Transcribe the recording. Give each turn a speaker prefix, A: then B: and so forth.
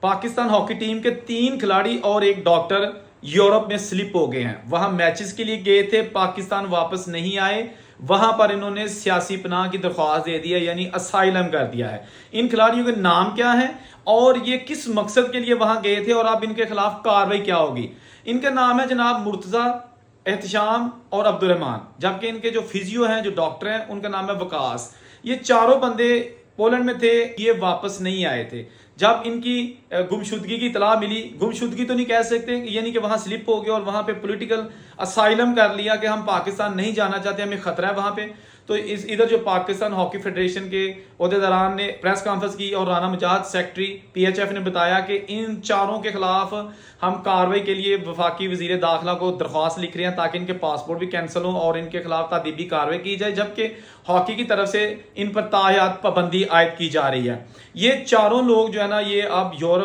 A: Pakistan hockey team के 3 खिलाड़ी और एक डॉक्टर यूरोप में स्लिप हो गए हैं। वहां मैचेस के लिए गए थे, पाकिस्तान वापस नहीं आए। वहां पर इन्होंने सियासी पनाह की दरख्वास्त दे दी है, यानी असाइलम कर दिया है। इन खिलाड़ियों के नाम क्या है और ये किस मकसद के लिए वहां गए थे और अब इनके खिलाफ कार्रवाई क्या होगी? इनके नाम है जनाब मुर्तजा, एहतशाम और अब्दुलरहमान, जबकि इनके जो फिजियो हैं, जो डॉक्टर हैं, उनका नाम है वकास। ये चारों बंदे पोलैंड में थे, ये वापस नहीं आए थे। जब इनकी गुमशुदगी की इतला मिली, गुमशुदगी तो नहीं कह सकते, यानी कि वहां स्लिप हो गया और वहां पे पॉलिटिकल असाइलम कर लिया कि हम पाकिस्तान नहीं जाना चाहते, हमें खतरा है वहां पे। तो इधर जो पाकिस्तान हॉकी फेडरेशन के अहदेदारान ने प्रेस कॉन्फ्रेंस की और राना मुजाहिद सेक्रेटरी पीएचएफ ने बताया कि इन चारों के खिलाफ हम कार्रवाई के लिए वफाकी वजीर दाखिला को दरख्वास्त लिख रहे हैं ताकि इनके पासपोर्ट भी कैंसिल हो और इनके खिलाफ तादीबी कार्रवाई की जाए, जबकि हॉकी की तरफ से इन पर तायात पाबंदी आयद की जा रही है। ये चारों लोग जो है ना, ये अब यूरोप